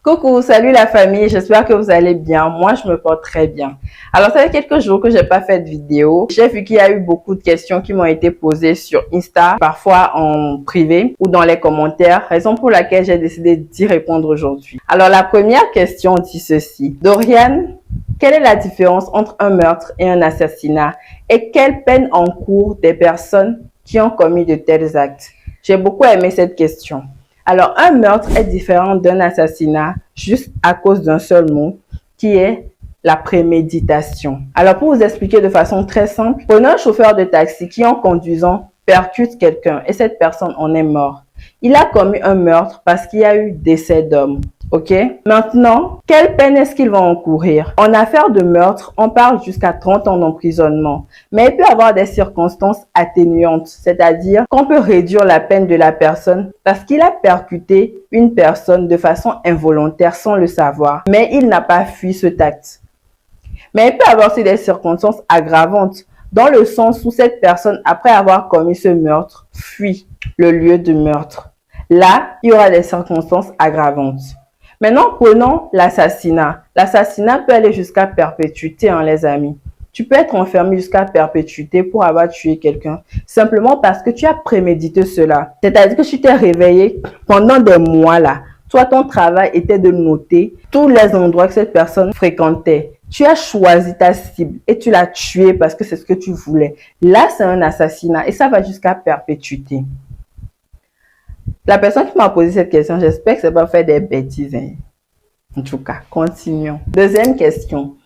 Coucou, salut la famille, j'espère que vous allez bien. Moi, je me porte très bien. Alors, ça fait quelques jours que j'ai pas fait de vidéo. J'ai vu qu'il y a eu beaucoup de questions qui m'ont été posées sur Insta, parfois en privé ou dans les commentaires, raison pour laquelle j'ai décidé d'y répondre aujourd'hui. Alors, la première question dit ceci. Dorian, quelle est la différence entre un meurtre et un assassinat? Et quelle peine encourent des personnes qui ont commis de tels actes? J'ai beaucoup aimé cette question. Alors, un meurtre est différent d'un assassinat juste à cause d'un seul mot qui est la préméditation. Alors, pour vous expliquer de façon très simple, prenez un chauffeur de taxi qui, en conduisant, percute quelqu'un et cette personne en est morte. Il a commis un meurtre parce qu'il y a eu décès d'homme. Ok? Maintenant, quelle peine est-ce qu'il va encourir? En affaire de meurtre, on parle jusqu'à 30 ans d'emprisonnement. Mais il peut y avoir des circonstances atténuantes, c'est-à-dire qu'on peut réduire la peine de la personne parce qu'il a percuté une personne de façon involontaire sans le savoir, mais il n'a pas fui cet acte. Mais il peut y avoir aussi des circonstances aggravantes, dans le sens où cette personne, après avoir commis ce meurtre, fuit le lieu du meurtre. Là, il y aura des circonstances aggravantes. Maintenant, prenons l'assassinat. L'assassinat peut aller jusqu'à perpétuité, hein, les amis. Tu peux être enfermé jusqu'à perpétuité pour avoir tué quelqu'un, simplement parce que tu as prémédité cela. C'est-à-dire que tu t'es réveillé pendant des mois là. Toi, ton travail était de noter tous les endroits que cette personne fréquentait. Tu as choisi ta cible et tu l'as tué parce que c'est ce que tu voulais. Là, c'est un assassinat et ça va jusqu'à perpétuité. La personne qui m'a posé cette question, j'espère que c'est pas fait des bêtises. Hein. En tout cas, continuons. Deuxième question.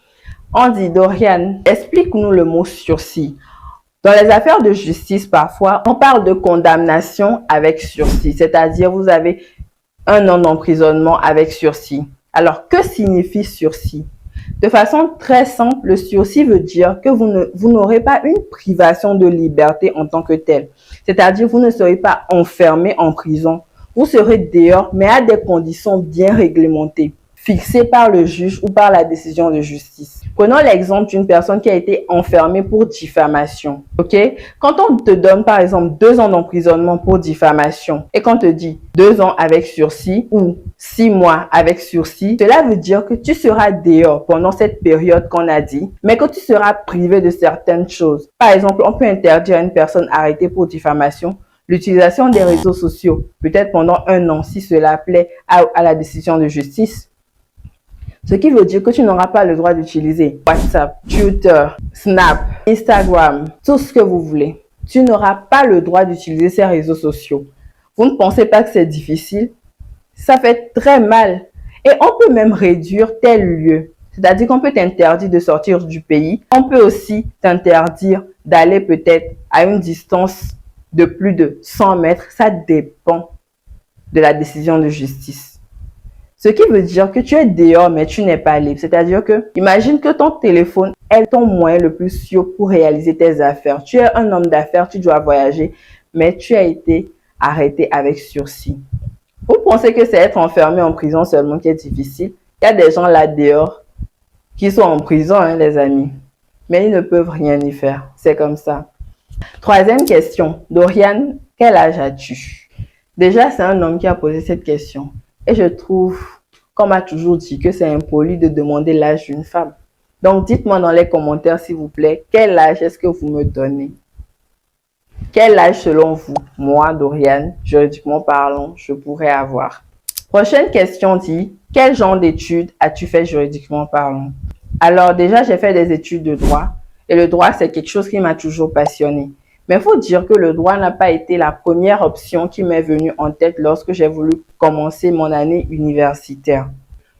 On dit, Dorian, explique-nous le mot sursis. Dans les affaires de justice, parfois, on parle de condamnation avec sursis. C'est-à-dire, vous avez un an d'emprisonnement avec sursis. Alors, que signifie sursis? De façon très simple, le sursis veut dire que vous n'aurez pas une privation de liberté en tant que telle. C'est-à-dire, vous ne serez pas enfermé en prison. Vous serez dehors, mais à des conditions bien réglementées, fixées par le juge ou par la décision de justice. Prenons l'exemple d'une personne qui a été enfermée pour diffamation. Ok? Quand on te donne par exemple 2 ans d'emprisonnement pour diffamation et qu'on te dit 2 ans avec sursis ou 6 mois avec sursis, cela veut dire que tu seras dehors pendant cette période qu'on a dit, mais que tu seras privé de certaines choses. Par exemple, on peut interdire à une personne arrêtée pour diffamation l'utilisation des réseaux sociaux, peut-être pendant 1 an si cela plaît à la décision de justice. Ce qui veut dire que tu n'auras pas le droit d'utiliser WhatsApp, Twitter, Snap, Instagram, tout ce que vous voulez. Tu n'auras pas le droit d'utiliser ces réseaux sociaux. Vous ne pensez pas que c'est difficile? Ça fait très mal. Et on peut même réduire tel lieu. C'est-à-dire qu'on peut t'interdire de sortir du pays. On peut aussi t'interdire d'aller peut-être à une distance de plus de 100 mètres. Ça dépend de la décision de justice. Ce qui veut dire que tu es dehors, mais tu n'es pas libre. C'est-à-dire que, imagine que ton téléphone est ton moyen le plus sûr pour réaliser tes affaires. Tu es un homme d'affaires, tu dois voyager, mais tu as été arrêté avec sursis. Vous pensez que c'est être enfermé en prison seulement qui est difficile? Il y a des gens là dehors qui sont en prison, hein, les amis. Mais ils ne peuvent rien y faire. C'est comme ça. Troisième question. Dorian, quel âge as-tu? Déjà, c'est un homme qui a posé cette question. Et je trouve, qu'on m'a toujours dit, que c'est impoli de demander l'âge d'une femme. Donc, dites-moi dans les commentaires, s'il vous plaît, quel âge est-ce que vous me donnez? Quel âge, selon vous, moi, Dorian, juridiquement parlant, je pourrais avoir? Prochaine question dit, quel genre d'études as-tu fait juridiquement parlant? Alors, déjà, j'ai fait des études de droit. Et le droit, c'est quelque chose qui m'a toujours passionné. Mais il faut dire que le droit n'a pas été la première option qui m'est venue en tête lorsque j'ai voulu commencer mon année universitaire.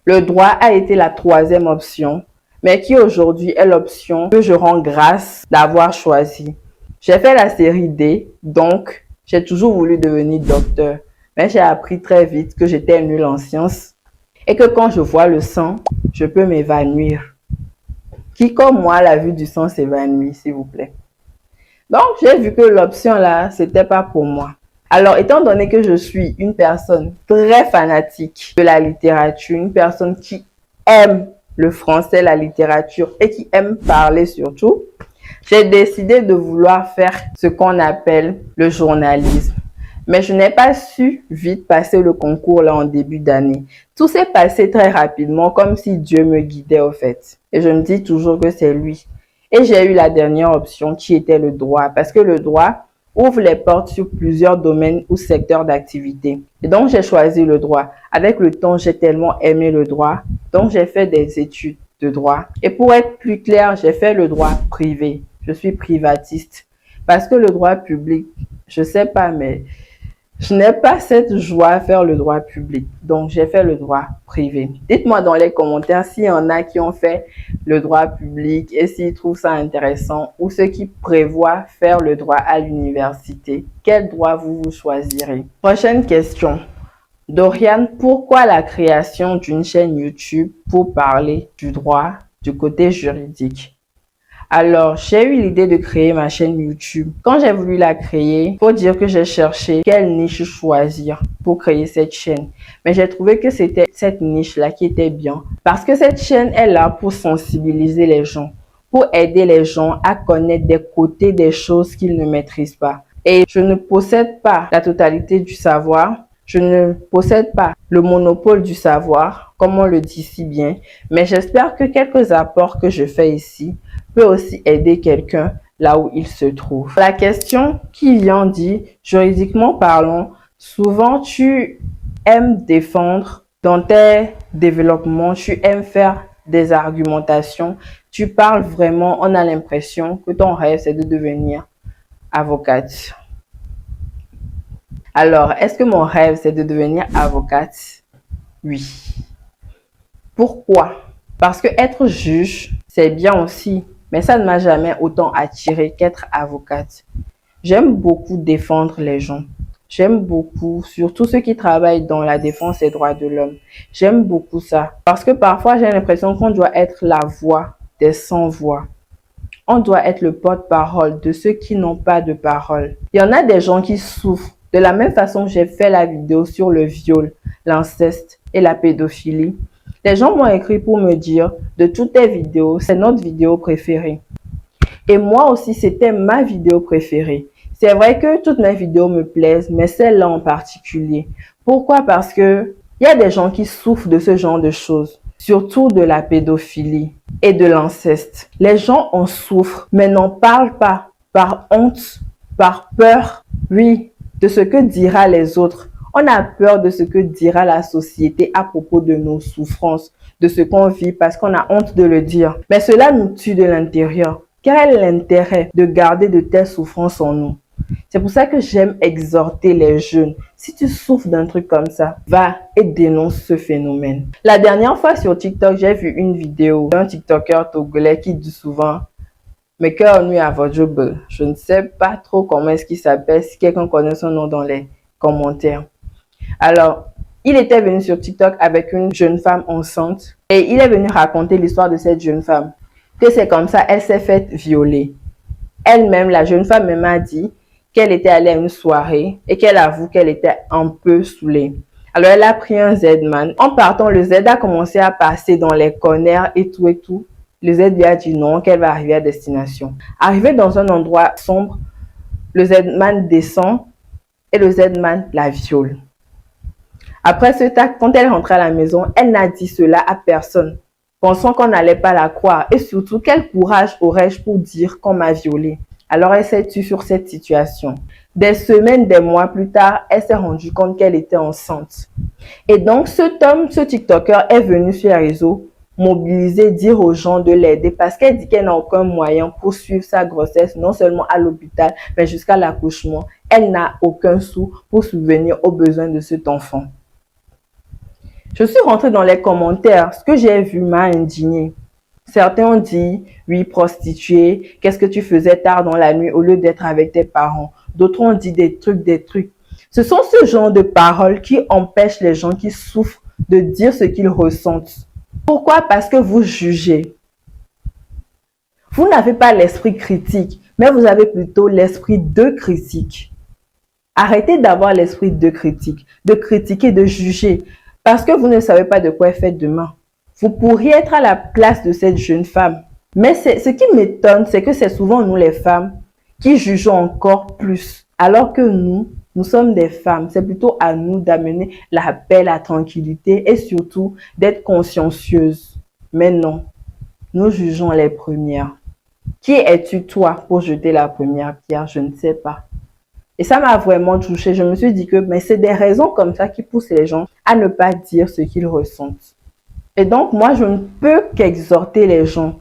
Le droit a été la 3e option, mais qui aujourd'hui est l'option que je rends grâce d'avoir choisi. J'ai fait la série D, donc j'ai toujours voulu devenir docteur. Mais j'ai appris très vite que j'étais nulle en sciences et que quand je vois le sang, je peux m'évanouir. Qui, comme moi, la vue du sang s'évanouit, s'il vous plaît. Donc, j'ai vu que l'option là, c'était pas pour moi. Alors, étant donné que je suis une personne très fanatique de la littérature, une personne qui aime le français, la littérature et qui aime parler surtout, j'ai décidé de vouloir faire ce qu'on appelle le journalisme. Mais je n'ai pas su vite passer le concours là en début d'année. Tout s'est passé très rapidement, comme si Dieu me guidait au fait. Et je me dis toujours que c'est lui. Et j'ai eu la dernière option qui était le droit, parce que le droit ouvre les portes sur plusieurs domaines ou secteurs d'activité. Et donc, j'ai choisi le droit. Avec le temps, j'ai tellement aimé le droit. Donc, j'ai fait des études de droit. Et pour être plus clair, j'ai fait le droit privé. Je suis privatiste. Parce que le droit public, je sais pas, mais je n'ai pas cette joie à faire le droit public. Donc, j'ai fait le droit privé. Dites-moi dans les commentaires s'il y en a qui ont fait le droit public et s'ils trouvent ça intéressant ou ceux qui prévoient faire le droit à l'université. Quel droit vous choisirez? Prochaine question. Dorian, pourquoi la création d'une chaîne YouTube pour parler du droit du côté juridique? Alors, j'ai eu l'idée de créer ma chaîne YouTube. Quand j'ai voulu la créer, faut dire que j'ai cherché quelle niche choisir pour créer cette chaîne. Mais j'ai trouvé que c'était cette niche-là qui était bien. Parce que cette chaîne est là pour sensibiliser les gens, pour aider les gens à connaître des côtés des choses qu'ils ne maîtrisent pas. Et je ne possède pas la totalité du savoir. Je ne possède pas le monopole du savoir, comme on le dit si bien, mais j'espère que quelques apports que je fais ici peut aussi aider quelqu'un là où il se trouve. La question qui vient dit, juridiquement parlant, souvent tu aimes défendre dans tes développements, tu aimes faire des argumentations, tu parles vraiment, on a l'impression que ton rêve c'est de devenir avocate. Alors, est-ce que mon rêve, c'est de devenir avocate? Oui. Pourquoi? Parce que être juge, c'est bien aussi, mais ça ne m'a jamais autant attiré qu'être avocate. J'aime beaucoup défendre les gens. J'aime beaucoup, surtout ceux qui travaillent dans la défense des droits de l'homme. J'aime beaucoup ça. Parce que parfois, j'ai l'impression qu'on doit être la voix des sans-voix. On doit être le porte-parole de ceux qui n'ont pas de parole. Il y en a des gens qui souffrent. De la même façon que j'ai fait la vidéo sur le viol, l'inceste et la pédophilie, les gens m'ont écrit pour me dire de toutes tes vidéos, c'est notre vidéo préférée. Et moi aussi, c'était ma vidéo préférée. C'est vrai que toutes mes vidéos me plaisent, mais celle-là en particulier. Pourquoi? Parce que il y a des gens qui souffrent de ce genre de choses, surtout de la pédophilie et de l'inceste. Les gens en souffrent, mais n'en parlent pas, par honte, par peur. Oui, de ce que dira les autres. On a peur de ce que dira la société à propos de nos souffrances, de ce qu'on vit parce qu'on a honte de le dire. Mais cela nous tue de l'intérieur. Quel est l'intérêt de garder de telles souffrances en nous? C'est pour ça que j'aime exhorter les jeunes. Si tu souffres d'un truc comme ça, va et dénonce ce phénomène. La dernière fois sur TikTok, j'ai vu une vidéo d'un TikToker togolais qui dit souvent mais cœur nuit à votre job. Je ne sais pas trop comment est-ce qu'il s'appelle, si quelqu'un connaît son nom dans les commentaires. Alors, il était venu sur TikTok avec une jeune femme enceinte et il est venu raconter l'histoire de cette jeune femme. Que c'est comme ça, elle s'est faite violer. Elle-même, la jeune femme m'a dit qu'elle était allée à une soirée et qu'elle avoue qu'elle était un peu saoulée. Alors, elle a pris un Z-Man. En partant, le Z a commencé à passer dans les corners et tout et tout. Le Z lui a dit non, qu'elle va arriver à destination. Arrivée dans un endroit sombre, le Z-Man descend et le Z-Man la viole. Après ce tac, quand elle rentre à la maison, elle n'a dit cela à personne, pensant qu'on n'allait pas la croire. Et surtout, quel courage aurais-je pour dire qu'on m'a violée? Alors elle s'est tue sur cette situation. Des semaines, des mois plus tard, elle s'est rendue compte qu'elle était enceinte. Et donc cet homme, ce TikToker est venu sur les réseaux mobiliser, dire aux gens de l'aider parce qu'elle dit qu'elle n'a aucun moyen pour suivre sa grossesse, non seulement à l'hôpital, mais jusqu'à l'accouchement. Elle n'a aucun sou pour subvenir aux besoins de cet enfant. Je suis rentrée dans les commentaires. Ce que j'ai vu m'a indignée. Certains ont dit, oui, prostituée, qu'est-ce que tu faisais tard dans la nuit au lieu d'être avec tes parents? D'autres ont dit des trucs. Ce sont ce genre de paroles qui empêchent les gens qui souffrent de dire ce qu'ils ressentent. Pourquoi? Parce que vous jugez. Vous n'avez pas l'esprit critique, mais vous avez plutôt l'esprit de critique. Arrêtez d'avoir l'esprit de critique, de critiquer, de juger, parce que vous ne savez pas de quoi est fait demain. Vous pourriez être à la place de cette jeune femme. Mais ce qui m'étonne, c'est que c'est souvent nous les femmes qui jugeons encore plus, alors que nous, Nous sommes des femmes. C'est plutôt à nous d'amener la paix, la tranquillité et surtout d'être consciencieuses. Mais non, nous jugeons les premières. Qui es-tu toi pour jeter la première pierre? Je ne sais pas. Et ça m'a vraiment touchée. Je me suis dit que mais c'est des raisons comme ça qui poussent les gens à ne pas dire ce qu'ils ressentent. Et donc, moi, je ne peux qu'exhorter les gens.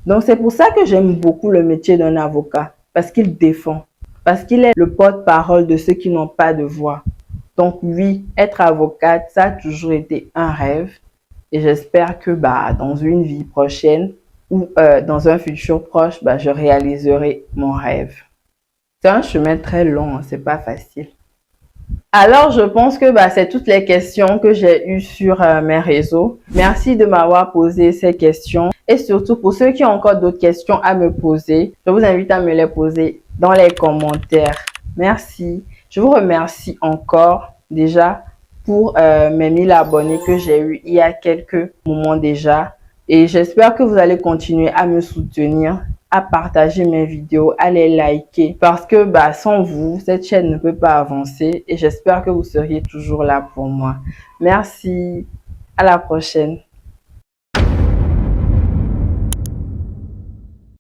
Donc, c'est pour ça que j'aime beaucoup le métier d'un avocat. Parce qu'il défend. Parce qu'il est le porte-parole de ceux qui n'ont pas de voix. Donc, oui, être avocate, ça a toujours été un rêve. Et j'espère que dans une vie prochaine ou dans un futur proche, je réaliserai mon rêve. C'est un chemin très long, hein, c'est pas facile. Alors, je pense que c'est toutes les questions que j'ai eues sur mes réseaux. Merci de m'avoir posé ces questions. Et surtout, pour ceux qui ont encore d'autres questions à me poser, je vous invite à me les poser dans les commentaires. Merci. Je vous remercie encore déjà pour mes 1000 abonnés que j'ai eu il y a quelques moments déjà. Et j'espère que vous allez continuer à me soutenir, à partager mes vidéos, à les liker parce que sans vous, cette chaîne ne peut pas avancer et j'espère que vous seriez toujours là pour moi. Merci, à la prochaine.